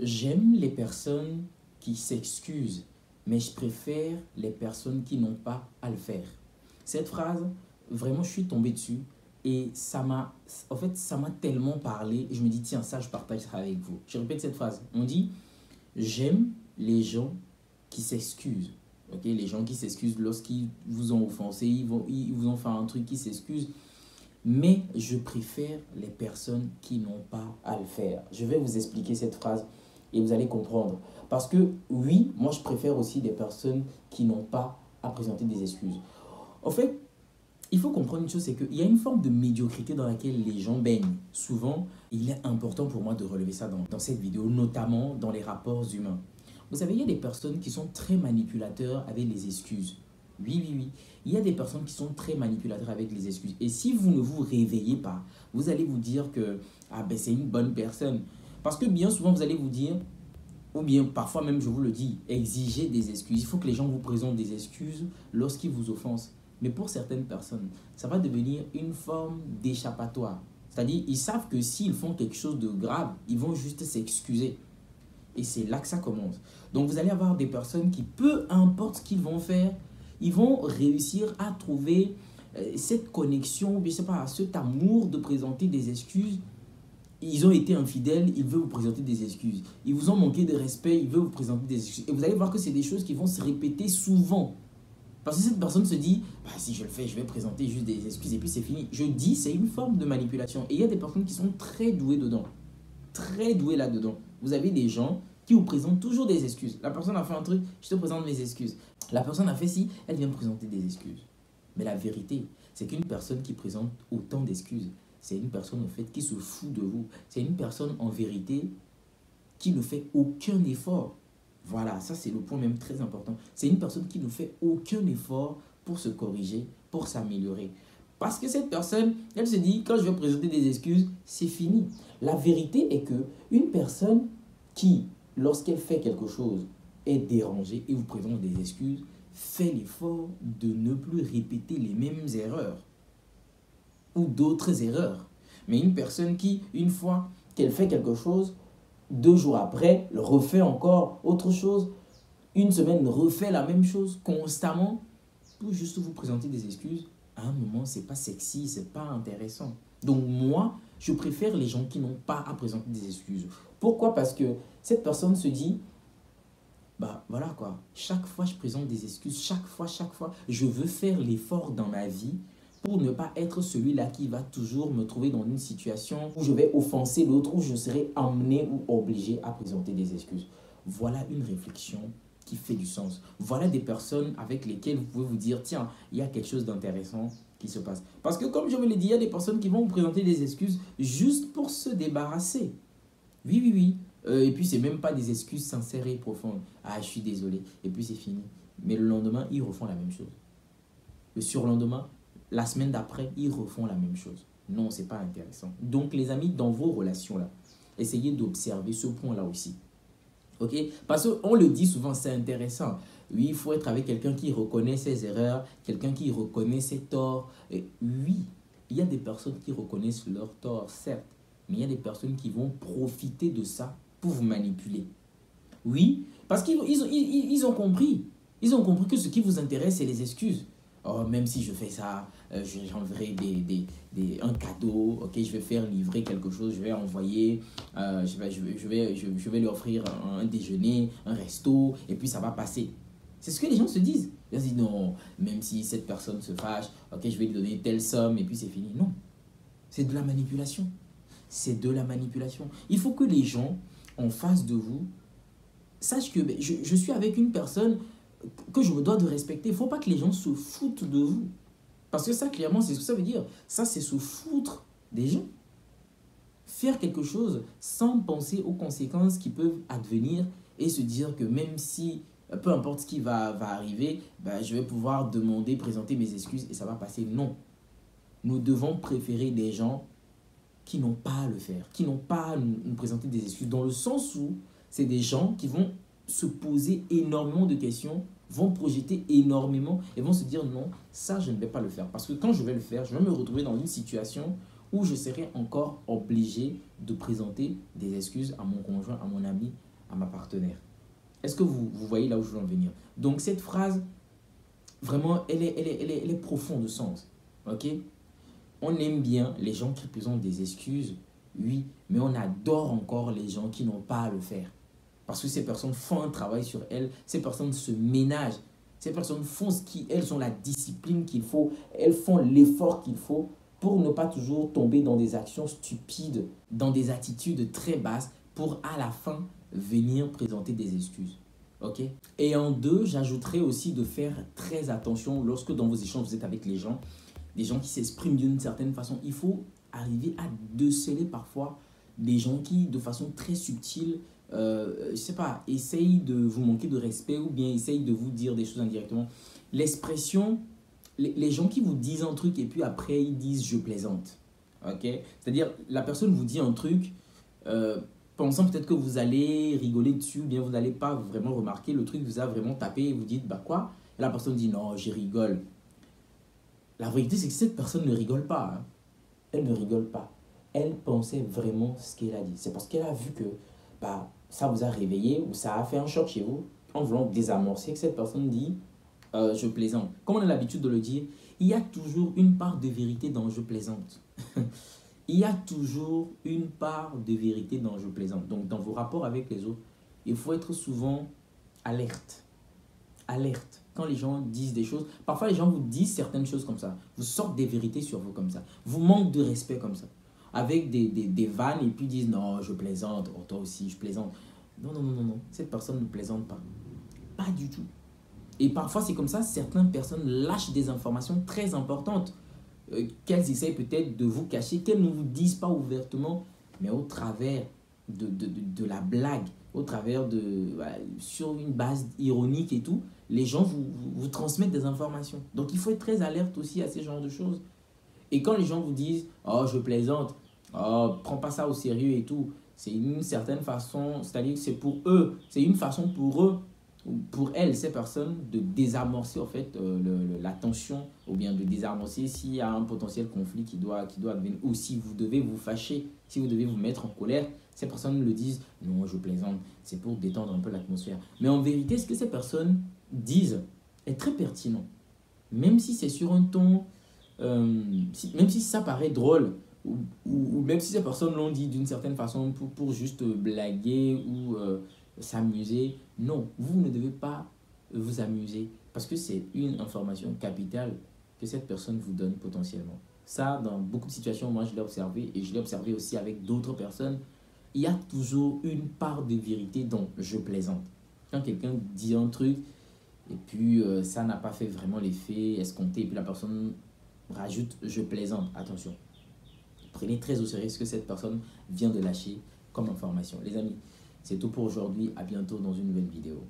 J'aime les personnes qui s'excusent, mais je préfère les personnes qui n'ont pas à le faire. Cette phrase, vraiment, je suis tombé dessus et ça m'a tellement parlé. Et je me dis, tiens, ça, je partage ça avec vous. Je répète cette phrase. On dit, j'aime les gens qui s'excusent. Ok, les gens qui s'excusent lorsqu'ils vous ont offensé, ils vous ont fait un truc, qui s'excusent. Mais je préfère les personnes qui n'ont pas à le faire. Je vais vous expliquer cette phrase et vous allez comprendre. Parce que oui, moi je préfère aussi des personnes qui n'ont pas à présenter des excuses. En fait, il faut comprendre une chose, c'est qu'il y a une forme de médiocrité dans laquelle les gens baignent. Souvent, il est important pour moi de relever ça dans cette vidéo, notamment dans les rapports humains. Vous savez, il y a des personnes qui sont très manipulateurs avec les excuses. Oui, oui, oui. Il y a des personnes qui sont très manipulateurs avec les excuses. Et si vous ne vous réveillez pas, vous allez vous dire que ah ben, c'est une bonne personne. Parce que bien souvent, vous allez vous dire, ou bien parfois même, je vous le dis, exigez des excuses. Il faut que les gens vous présentent des excuses lorsqu'ils vous offensent. Mais pour certaines personnes, ça va devenir une forme d'échappatoire. C'est-à-dire, ils savent que s'ils font quelque chose de grave, ils vont juste s'excuser. Et c'est là que ça commence. Donc, vous allez avoir des personnes qui, peu importe ce qu'ils vont faire, ils vont réussir à trouver cette connexion, je sais pas, cet amour de présenter des excuses. Ils ont été infidèles, ils veulent vous présenter des excuses. Ils vous ont manqué de respect, ils veulent vous présenter des excuses. Et vous allez voir que c'est des choses qui vont se répéter souvent. Parce que cette personne se dit, bah, si je le fais, je vais présenter juste des excuses et puis c'est fini. Je dis, c'est une forme de manipulation. Et il y a des personnes qui sont très douées dedans. Très douées là-dedans. Vous avez des gens qui vous présentent toujours des excuses. La personne a fait un truc, je te présente mes excuses. La personne a fait ci, elle vient me présenter des excuses. Mais la vérité, c'est qu'une personne qui présente autant d'excuses, c'est une personne en fait qui se fout de vous. C'est une personne en vérité qui ne fait aucun effort. Voilà, ça c'est le point même très important. C'est une personne qui ne fait aucun effort pour se corriger, pour s'améliorer. Parce que cette personne, elle se dit, quand je vais présenter des excuses, c'est fini. La vérité est que une personne qui, lorsqu'elle fait quelque chose, est dérangée et vous présente des excuses, fait l'effort de ne plus répéter les mêmes erreurs ou d'autres erreurs. Mais une personne qui, une fois qu'elle fait quelque chose, 2 jours après, refait encore autre chose, une semaine, refait la même chose constamment, pour juste vous présenter des excuses, à un moment, c'est pas sexy, c'est pas intéressant. Donc moi, je préfère les gens qui n'ont pas à présenter des excuses. Pourquoi? Parce que cette personne se dit, bah voilà quoi, chaque fois je présente des excuses, chaque fois, je veux faire l'effort dans ma vie pour ne pas être celui-là qui va toujours me trouver dans une situation où je vais offenser l'autre, où je serai amené ou obligé à présenter des excuses. Voilà une réflexion qui fait du sens. Voilà des personnes avec lesquelles vous pouvez vous dire, tiens, il y a quelque chose d'intéressant qui se passe. Parce que comme je vous l'ai dit, il y a des personnes qui vont vous présenter des excuses juste pour se débarrasser. Oui, oui, oui. Et puis, c'est même pas des excuses sincères et profondes. Ah, je suis désolé. Et puis, c'est fini. Mais le lendemain, ils refont la même chose. Le surlendemain, la semaine d'après, ils refont la même chose. Non, c'est pas intéressant. Donc, les amis, dans vos relations-là, essayez d'observer ce point-là aussi. Ok? Parce qu'on le dit souvent, c'est intéressant. Oui, il faut être avec quelqu'un qui reconnaît ses erreurs, quelqu'un qui reconnaît ses torts. Et oui, il y a des personnes qui reconnaissent leurs torts, certes. Mais il y a des personnes qui vont profiter de ça pour vous manipuler. Oui, parce qu'ils ont compris. Ils ont compris que ce qui vous intéresse, c'est les excuses. Oh, même si je fais ça, j'enverrai un cadeau, ok, je vais faire livrer quelque chose, je vais envoyer, je vais lui offrir un déjeuner, un resto, et puis ça va passer. C'est ce que les gens se disent. Ils se disent non, même si cette personne se fâche, ok, je vais lui donner telle somme, et puis c'est fini. Non, c'est de la manipulation. C'est de la manipulation. Il faut que les gens en face de vous sachent que je suis avec une personne que je me dois de respecter. Il ne faut pas que les gens se foutent de vous. Parce que ça, clairement, c'est ce que ça veut dire. Ça, c'est se foutre des gens. Faire quelque chose sans penser aux conséquences qui peuvent advenir et se dire que même si, peu importe ce qui va arriver, je vais pouvoir demander, présenter mes excuses et ça va passer. Non. Nous devons préférer des gens qui n'ont pas à le faire, qui n'ont pas à nous présenter des excuses, dans le sens où c'est des gens qui vont se poser énormément de questions, vont projeter énormément et vont se dire non, ça je ne vais pas le faire. Parce que quand je vais le faire, je vais me retrouver dans une situation où je serai encore obligé de présenter des excuses à mon conjoint, à mon ami, à ma partenaire. Est-ce que vous voyez là où je veux en venir? Donc cette phrase, vraiment, elle est profonde de sens. Ok? On aime bien les gens qui présentent des excuses, oui, mais on adore encore les gens qui n'ont pas à le faire. Parce que ces personnes font un travail sur elles, ces personnes se ménagent, ces personnes font ce qu'elles ont la discipline qu'il faut, elles font l'effort qu'il faut pour ne pas toujours tomber dans des actions stupides, dans des attitudes très basses, pour à la fin venir présenter des excuses. Ok? Et en deux, j'ajouterais aussi de faire très attention lorsque dans vos échanges vous êtes avec les gens, des gens qui s'expriment d'une certaine façon. Il faut arriver à déceler parfois des gens qui, de façon très subtile, je sais pas, essayent de vous manquer de respect ou bien essayent de vous dire des choses indirectement. L'expression, les gens qui vous disent un truc et puis après ils disent je plaisante. Ok? C'est-à-dire la personne vous dit un truc pensant peut-être que vous allez rigoler dessus ou bien vous n'allez pas vraiment remarquer le truc vous a vraiment tapé et vous dites bah quoi? Et la personne dit non, je rigole. La vérité, c'est que cette personne ne rigole pas. Hein. Elle ne rigole pas. Elle pensait vraiment ce qu'elle a dit. C'est parce qu'elle a vu que bah, ça vous a réveillé ou ça a fait un choc chez vous en voulant désamorcer que cette personne dit je plaisante. Comme on a l'habitude de le dire, il y a toujours une part de vérité dans je plaisante. Il y a toujours une part de vérité dans je plaisante. Donc, dans vos rapports avec les autres, il faut être souvent alerte. Alerte. Quand les gens disent des choses, parfois les gens vous disent certaines choses comme ça, vous sortent des vérités sur vous comme ça, vous manquent de respect comme ça, avec des vannes et puis disent non, je plaisante, oh, toi aussi, je plaisante. Non, non, non, non, non, cette personne ne plaisante pas. Pas du tout. Et parfois c'est comme ça, certaines personnes lâchent des informations très importantes qu'elles essayent peut-être de vous cacher, qu'elles ne vous disent pas ouvertement, mais au travers de la blague, au travers sur une base ironique et tout, les gens vous transmettent des informations. Donc il faut être très alerte aussi à ces genres de choses. Et quand les gens vous disent « Oh, je plaisante, oh, prends pas ça au sérieux et tout », c'est une certaine façon, c'est-à-dire que c'est pour eux, c'est une façon pour eux, ou pour elles, ces personnes, de désamorcer en fait la tension ou bien de désamorcer s'il y a un potentiel conflit qui doit advenir ou si vous devez vous fâcher, si vous devez vous mettre en colère. Ces personnes le disent « Non, je plaisante, c'est pour détendre un peu l'atmosphère. » Mais en vérité, ce que ces personnes disent est très pertinent. Même si c'est sur un ton, même si ça paraît drôle, ou même si ces personnes l'ont dit d'une certaine façon pour juste blaguer ou s'amuser, non, vous ne devez pas vous amuser parce que c'est une information capitale que cette personne vous donne potentiellement. Ça, dans beaucoup de situations, moi je l'ai observé et je l'ai observé aussi avec d'autres personnes, il y a toujours une part de vérité dont je plaisante. Quand quelqu'un dit un truc et puis ça n'a pas fait vraiment l'effet escompté et puis la personne rajoute je plaisante, attention. Prenez très au sérieux ce que cette personne vient de lâcher comme information. Les amis, c'est tout pour aujourd'hui. À bientôt dans une nouvelle vidéo.